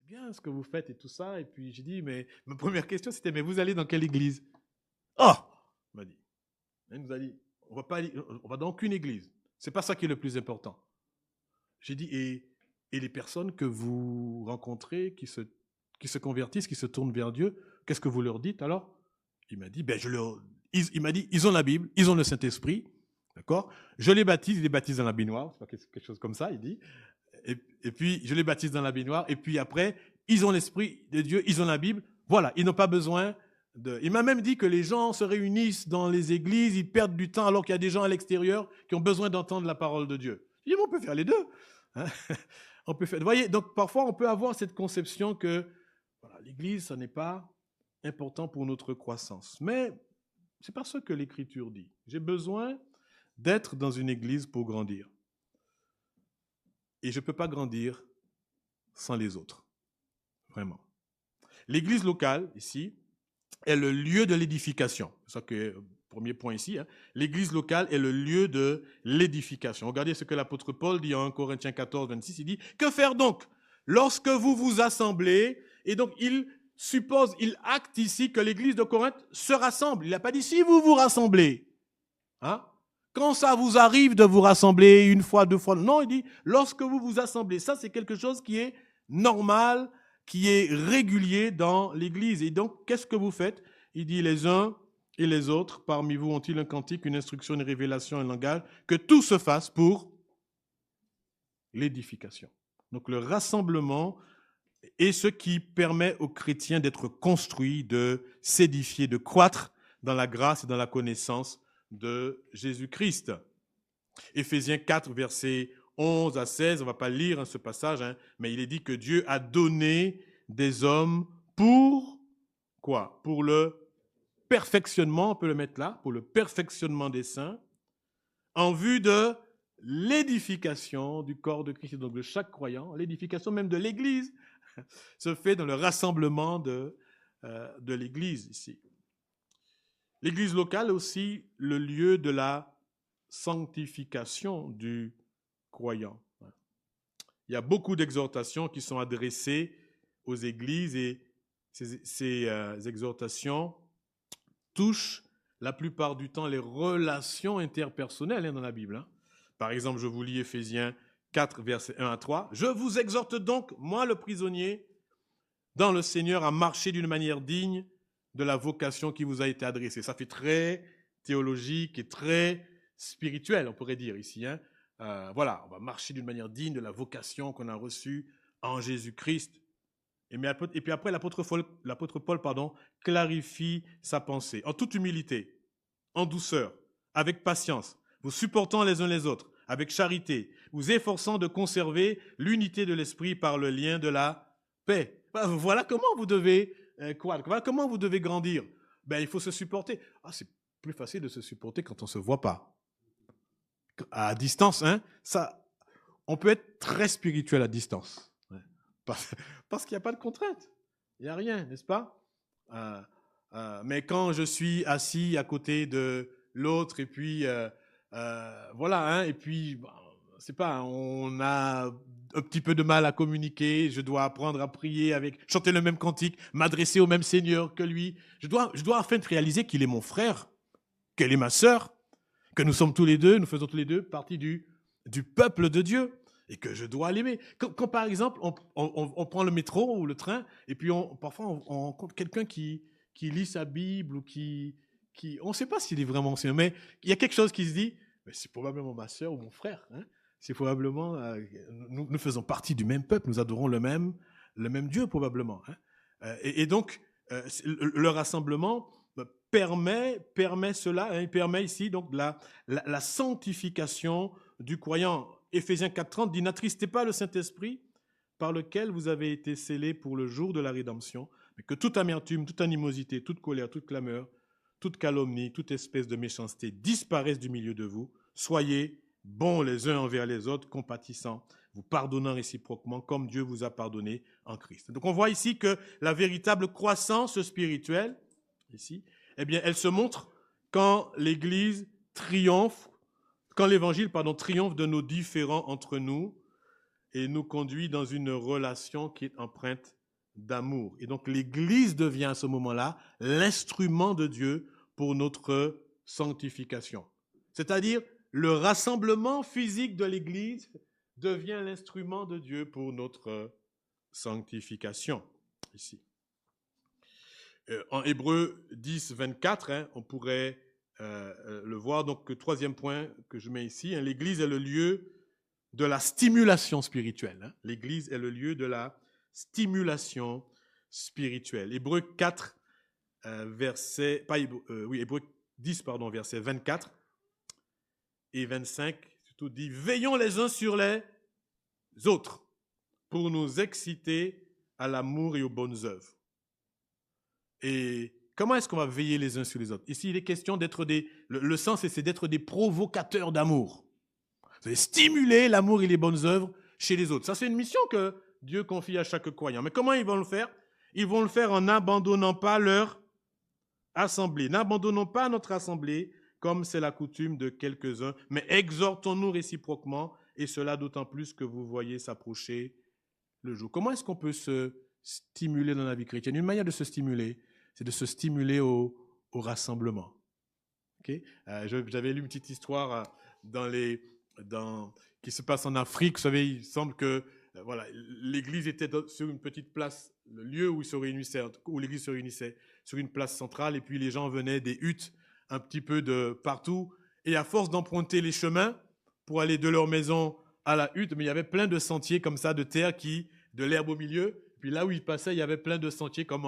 Speaker 1: Bien ce que vous faites et tout ça. Et puis j'ai dit, mais ma première question c'était, mais vous allez dans quelle église? Oh, il m'a dit. Il nous a dit, on va dans aucune église. C'est pas ça qui est le plus important. J'ai dit, et les personnes que vous rencontrez, qui se convertissent, qui se tournent vers Dieu, qu'est-ce que vous leur dites alors? Il m'a dit, il m'a dit, ils ont la Bible, ils ont le Saint-Esprit, d'accord? Je les baptise, il les baptise dans la baignoire, c'est pas quelque chose comme ça, il dit. Et puis, je les baptise dans la baignoire. Et puis après, ils ont l'Esprit de Dieu, ils ont la Bible. Voilà, ils n'ont pas besoin de... Il m'a même dit que les gens se réunissent dans les églises, ils perdent du temps alors qu'il y a des gens à l'extérieur qui ont besoin d'entendre la parole de Dieu. Je dis, mais on peut faire les deux. Hein? On peut faire... Vous voyez, donc parfois, on peut avoir cette conception que voilà, l'église, ça n'est pas important pour notre croissance. Mais c'est pas ce que l'Écriture dit. J'ai besoin d'être dans une église pour grandir. Et je ne peux pas grandir sans les autres. Vraiment. L'église locale, ici, est le lieu de l'édification. C'est ça que le premier point ici. L'église locale est le lieu de l'édification. Regardez ce que l'apôtre Paul dit en 1 Corinthiens 14, 26. Il dit, « Que faire donc lorsque vous vous assemblez ?» Et donc, il acte ici que l'église de Corinthe se rassemble. Il n'a pas dit « si vous vous rassemblez ». Quand ça vous arrive de vous rassembler une fois, deux fois. Non, il dit « lorsque vous vous assemblez ». Ça, c'est quelque chose qui est normal, qui est régulier dans l'Église. Et donc, qu'est-ce que vous faites? Il dit, les uns et les autres, parmi vous, ont-ils un cantique, une instruction, une révélation, un langage? Que tout se fasse pour l'édification. Donc, le rassemblement est ce qui permet aux chrétiens d'être construits, de s'édifier, de croître dans la grâce et dans la connaissance de Jésus-Christ. Éphésiens 4, versets 11 à 16, on ne va pas lire ce passage, mais il est dit que Dieu a donné des hommes pour quoi? Pour le perfectionnement, on peut le mettre là, pour le perfectionnement des saints, en vue de l'édification du corps de Christ, donc de chaque croyant, l'édification même de l'Église, se fait dans le rassemblement de l'Église ici. L'Église locale est aussi le lieu de la sanctification du croyant. Il y a beaucoup d'exhortations qui sont adressées aux églises et ces exhortations touchent la plupart du temps les relations interpersonnelles dans la Bible. Par exemple, je vous lis Éphésiens 4, versets 1 à 3. « Je vous exhorte donc, moi le prisonnier, dans le Seigneur, à marcher d'une manière digne de la vocation qui vous a été adressée. » Ça fait très théologique et très spirituel, on pourrait dire ici. Voilà, on va marcher d'une manière digne de la vocation qu'on a reçue en Jésus-Christ. Et puis après, l'apôtre Paul, clarifie sa pensée en toute humilité, en douceur, avec patience, vous supportant les uns les autres, avec charité, vous efforçant de conserver l'unité de l'esprit par le lien de la paix. Voilà comment vous devez croître, voilà comment vous devez grandir. Il faut se supporter. C'est plus facile de se supporter quand on ne se voit pas. À distance, on peut être très spirituel à distance. Parce qu'il n'y a pas de contrainte. Il n'y a rien, n'est-ce pas? Mais quand je suis assis à côté de l'autre, et puis, voilà, et puis, c'est pas, on a un petit peu de mal à communiquer, je dois apprendre à prier, chanter le même cantique, m'adresser au même Seigneur que lui. Je dois enfin réaliser qu'il est mon frère, qu'elle est ma sœur, que nous faisons tous les deux partie du peuple de Dieu. Et que je dois l'aimer. Quand par exemple, on prend le métro ou le train, et puis parfois on rencontre quelqu'un qui lit sa Bible, ou on ne sait pas s'il est vraiment ancien, mais il y a quelque chose qui se dit, mais c'est probablement ma sœur ou mon frère. C'est probablement, nous faisons partie du même peuple, nous adorons le même Dieu probablement. Et donc, le rassemblement permet cela, il permet ici donc la sanctification du croyant. Éphésiens 4,30 dit « N'attristez pas le Saint-Esprit par lequel vous avez été scellés pour le jour de la rédemption, mais que toute amertume, toute animosité, toute colère, toute clameur, toute calomnie, toute espèce de méchanceté disparaissent du milieu de vous. Soyez bons les uns envers les autres, compatissants, vous pardonnant réciproquement comme Dieu vous a pardonné en Christ. » Donc on voit ici que la véritable croissance spirituelle, ici, elle se montre quand l'Église triomphe, quand l'Évangile triomphe de nos différends entre nous et nous conduit dans une relation qui est empreinte d'amour. Et donc l'Église devient à ce moment-là l'instrument de Dieu pour notre sanctification. C'est-à-dire le rassemblement physique de l'Église devient l'instrument de Dieu pour notre sanctification. Ici. En Hébreux 10, 24, on pourrait le voir. Donc, troisième point que je mets ici, l'Église est le lieu de la stimulation spirituelle. L'Église est le lieu de la stimulation spirituelle. Hébreux 4, Hébreux 10, versets 24 et 25, surtout dit « Veillons les uns sur les autres pour nous exciter à l'amour et aux bonnes œuvres. » Et comment est-ce qu'on va veiller les uns sur les autres? Ici, il est question d'être le sens, c'est d'être des provocateurs d'amour. C'est stimuler l'amour et les bonnes œuvres chez les autres. Ça, c'est une mission que Dieu confie à chaque croyant. Mais comment ils vont le faire? Ils vont le faire en n'abandonnant pas leur assemblée. N'abandonnons pas notre assemblée, comme c'est la coutume de quelques-uns, mais exhortons-nous réciproquement, et cela d'autant plus que vous voyez s'approcher le jour. Comment est-ce qu'on peut se stimuler dans la vie chrétienne? Une manière de se stimuler, c'est de se stimuler au rassemblement. Okay? J'avais lu une petite histoire qui se passe en Afrique. Vous savez, il semble que voilà, l'église était sur une petite place, le lieu où l'église se réunissait, sur une place centrale, et puis les gens venaient des huttes un petit peu de partout, et à force d'emprunter les chemins pour aller de leur maison à la hutte, mais il y avait plein de sentiers comme ça, de terre, de l'herbe au milieu, puis là où ils passaient, il y avait plein de sentiers comme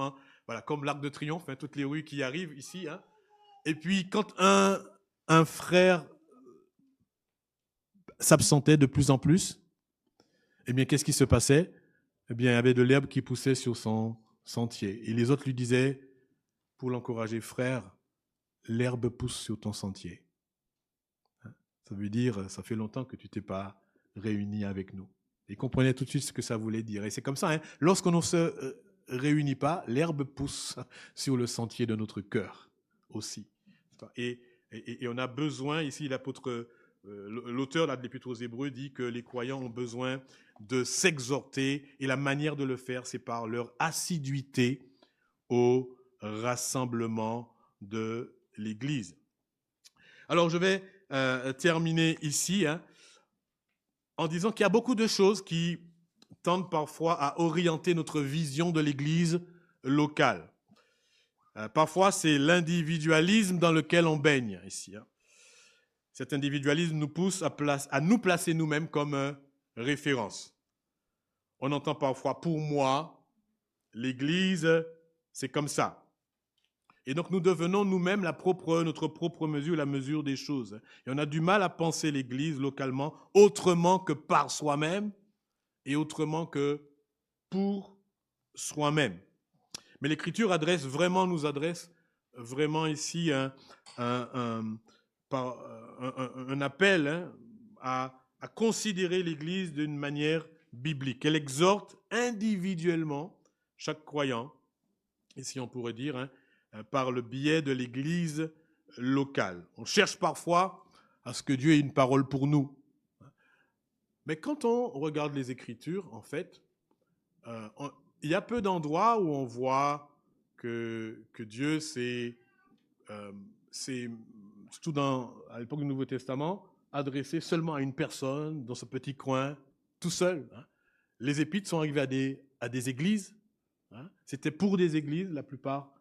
Speaker 1: l'Arc de Triomphe, hein, toutes les rues qui arrivent ici. Hein. Et puis quand un frère s'absentait de plus en plus, eh bien, qu'est-ce qui se passait? Eh bien, il y avait de l'herbe qui poussait sur son sentier. Et les autres lui disaient, pour l'encourager, frère, l'herbe pousse sur ton sentier. Ça veut dire, ça fait longtemps que tu t'es pas réuni avec nous. Ils comprenaient tout de suite ce que ça voulait dire. Et c'est comme ça, hein, lorsqu'on ne se réunit pas, l'herbe pousse sur le sentier de notre cœur aussi. Et on a besoin, ici l'auteur de l'Épître aux Hébreux dit que les croyants ont besoin de s'exhorter, et la manière de le faire, c'est par leur assiduité au rassemblement de l'Église. Alors, je vais terminer ici en disant qu'il y a beaucoup de choses qui tendent parfois à orienter notre vision de l'Église locale. Parfois, c'est l'individualisme dans lequel on baigne ici. Cet individualisme nous pousse à nous placer nous-mêmes comme référence. On entend parfois, pour moi, l'Église, c'est comme ça. Et donc, nous devenons nous-mêmes notre propre mesure, la mesure des choses. Et on a du mal à penser l'Église localement autrement que par soi-même et autrement que pour soi-même. Mais l'Écriture nous adresse vraiment ici un appel à considérer l'Église d'une manière biblique. Elle exhorte individuellement chaque croyant, ici on pourrait dire, par le biais de l'Église locale. On cherche parfois à ce que Dieu ait une parole pour nous. Mais quand on regarde les Écritures, en fait, il y a peu d'endroits où on voit que Dieu s'est, surtout à l'époque du Nouveau Testament, adressé seulement à une personne dans ce petit coin, tout seul. Les épîtres sont arrivés à des églises. C'était pour des églises la plupart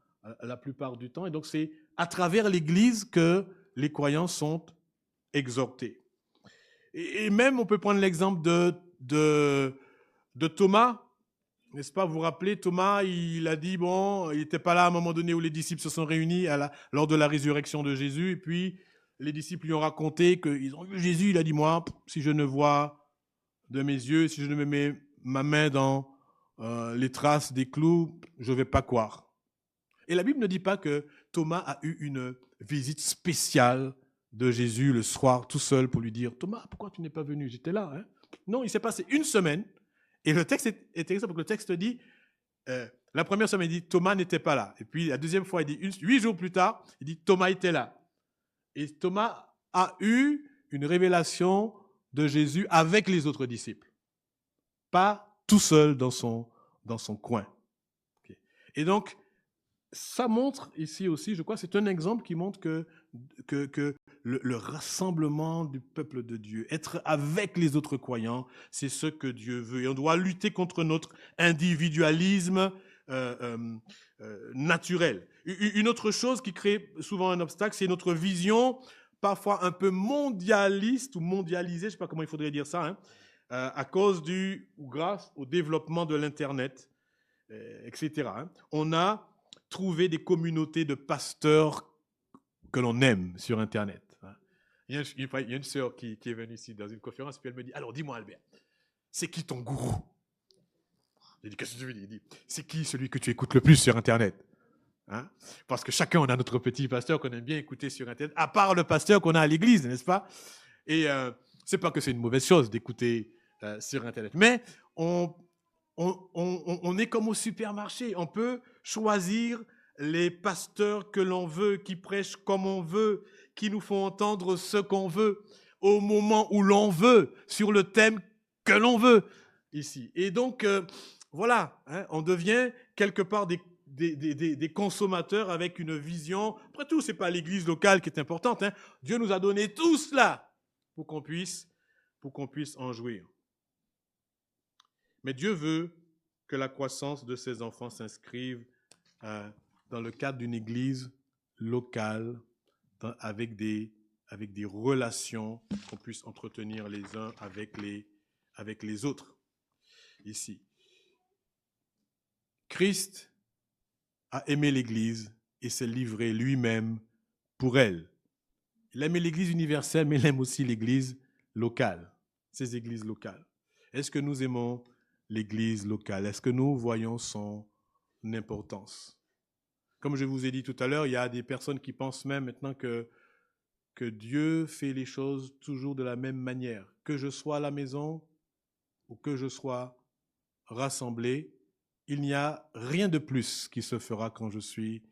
Speaker 1: du temps. Et donc, c'est à travers l'église que les croyants sont exhortés. Et même, on peut prendre l'exemple de Thomas. N'est-ce pas? Vous vous rappelez, Thomas, il a dit, il n'était pas là à un moment donné où les disciples se sont réunis lors de la résurrection de Jésus. Et puis, les disciples lui ont raconté qu'ils ont vu Jésus. Il a dit, moi, si je ne vois de mes yeux, si je ne me mets ma main dans les traces des clous, je ne vais pas croire. Et la Bible ne dit pas que Thomas a eu une visite spéciale de Jésus le soir tout seul pour lui dire, Thomas, pourquoi tu n'es pas venu? J'étais là. Non, il s'est passé une semaine. Et le texte est intéressant parce que le texte dit, la première semaine, il dit Thomas n'était pas là. Et puis la deuxième fois, il dit 8 jours plus tard, il dit Thomas était là. Et Thomas a eu une révélation de Jésus avec les autres disciples. Pas tout seul dans son coin. Okay. Et donc, ça montre ici aussi, je crois, c'est un exemple qui montre que le rassemblement du peuple de Dieu, être avec les autres croyants, c'est ce que Dieu veut. Et on doit lutter contre notre individualisme naturel. Une autre chose qui crée souvent un obstacle, c'est notre vision parfois un peu mondialiste ou mondialisée, je ne sais pas comment il faudrait dire ça, à cause ou grâce au développement de l'Internet, etc. On a trouvé des communautés de pasteurs que l'on aime sur Internet. Il y a une sœur qui est venue ici dans une conférence, puis elle me dit, alors dis-moi Albert, c'est qui ton gourou? J'ai dit, qu'est-ce que tu veux dire? Il dit, c'est qui celui que tu écoutes le plus sur Internet? Hein? Parce que chacun, on a notre petit pasteur qu'on aime bien écouter sur Internet, à part le pasteur qu'on a à l'église, n'est-ce pas? Et c'est pas que c'est une mauvaise chose d'écouter sur Internet, mais on est comme au supermarché. On peut choisir les pasteurs que l'on veut, qui prêchent comme on veut, qui nous font entendre ce qu'on veut, au moment où l'on veut, sur le thème que l'on veut ici. Et donc, voilà, hein, on devient quelque part des consommateurs avec une vision. Après tout, ce n'est pas l'église locale qui est importante. Hein. Dieu nous a donné tout cela pour qu'on puisse en jouir. Mais Dieu veut que la croissance de ses enfants s'inscrive dans le cadre d'une église locale, avec des relations qu'on puisse entretenir les uns avec les autres. Ici, Christ a aimé l'Église et s'est livré lui-même pour elle. Il aimait l'Église universelle, mais il aime aussi l'Église locale, ces églises locales. Est-ce que nous aimons l'Église locale? Est-ce que nous voyons son importance? Comme je vous ai dit tout à l'heure, il y a des personnes qui pensent même maintenant que Dieu fait les choses toujours de la même manière. Que je sois à la maison ou que je sois rassemblé, il n'y a rien de plus qui se fera quand je suis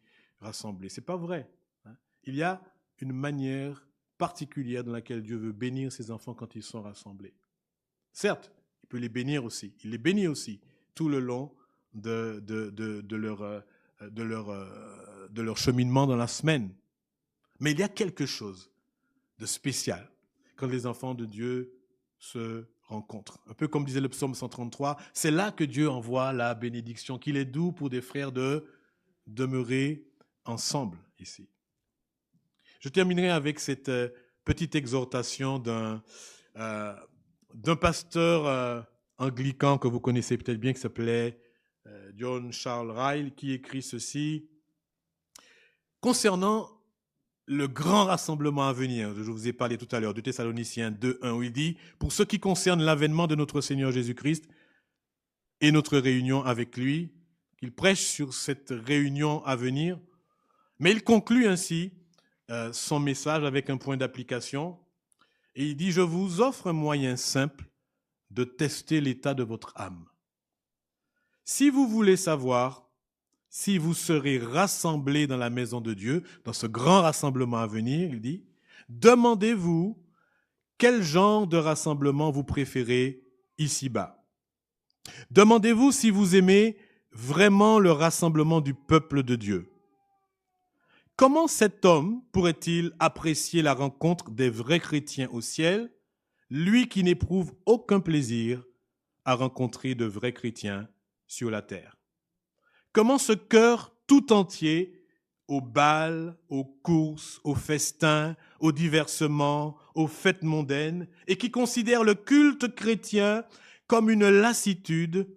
Speaker 1: rassemblé. Ce n'est pas vrai. Hein? Il y a une manière particulière dans laquelle Dieu veut bénir ses enfants quand ils sont rassemblés. Certes, il peut les bénir aussi. Il les bénit aussi tout le long de leur cheminement dans la semaine. Mais il y a quelque chose de spécial quand les enfants de Dieu se rencontrent. Un peu comme disait le psaume 133, c'est là que Dieu envoie la bénédiction, qu'il est doux pour des frères de demeurer ensemble ici. Je terminerai avec cette petite exhortation d'un pasteur anglican que vous connaissez peut-être bien, qui s'appelait John Charles Ryle, qui écrit ceci concernant le grand rassemblement à venir. Je vous ai parlé tout à l'heure de Thessaloniciens 2:1, où il dit « Pour ce qui concerne l'avènement de notre Seigneur Jésus-Christ et notre réunion avec lui », il prêche sur cette réunion à venir, mais il conclut ainsi son message avec un point d'application, et il dit « Je vous offre un moyen simple de tester l'état de votre âme. Si vous voulez savoir si vous serez rassemblés dans la maison de Dieu, dans ce grand rassemblement à venir, il dit, demandez-vous quel genre de rassemblement vous préférez ici-bas. Demandez-vous si vous aimez vraiment le rassemblement du peuple de Dieu. Comment cet homme pourrait-il apprécier la rencontre des vrais chrétiens au ciel, lui qui n'éprouve aucun plaisir à rencontrer de vrais chrétiens sur la terre? Comment ce cœur tout entier, aux bals, aux courses, aux festins, aux diversements, aux fêtes mondaines, et qui considère le culte chrétien comme une lassitude,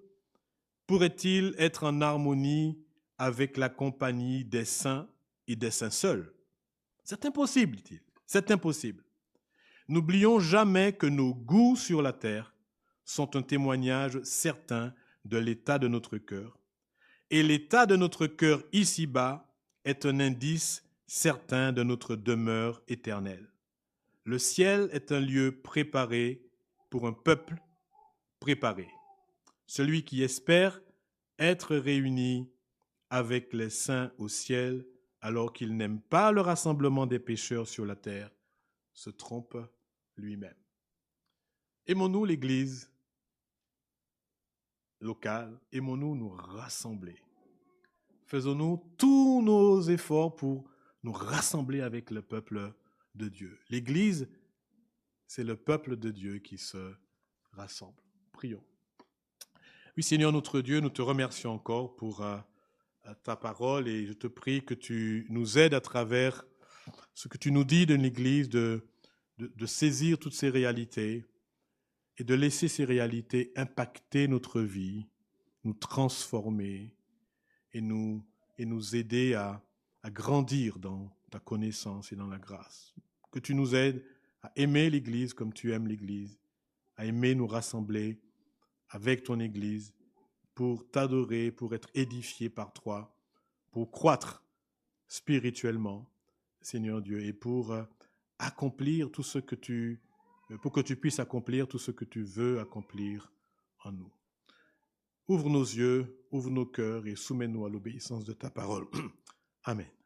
Speaker 1: pourrait-il être en harmonie avec la compagnie des saints et des saints seuls? C'est impossible, dit-il. C'est impossible. N'oublions jamais que nos goûts sur la terre sont un témoignage certain de l'état de notre cœur. Et l'état de notre cœur ici-bas est un indice certain de notre demeure éternelle. Le ciel est un lieu préparé pour un peuple préparé. Celui qui espère être réuni avec les saints au ciel alors qu'il n'aime pas le rassemblement des pécheurs sur la terre se trompe lui-même. Aimons-nous l'Église locale, aimons-nous nous rassembler. Faisons-nous tous nos efforts pour nous rassembler avec le peuple de Dieu. L'Église, c'est le peuple de Dieu qui se rassemble. Prions. Oui, Seigneur notre Dieu, nous te remercions encore pour ta parole et je te prie que tu nous aides à travers ce que tu nous dis de l'Église, de saisir toutes ces réalités et de laisser ces réalités impacter notre vie, nous transformer et nous aider à grandir dans ta connaissance et dans la grâce. Que tu nous aides à aimer l'Église comme tu aimes l'Église, à aimer nous rassembler avec ton Église pour t'adorer, pour être édifié par toi, pour croître spirituellement, Seigneur Dieu, et pour accomplir tout ce que pour que tu puisses accomplir tout ce que tu veux accomplir en nous. Ouvre nos yeux, ouvre nos cœurs et soumets-nous à l'obéissance de ta parole. Amen.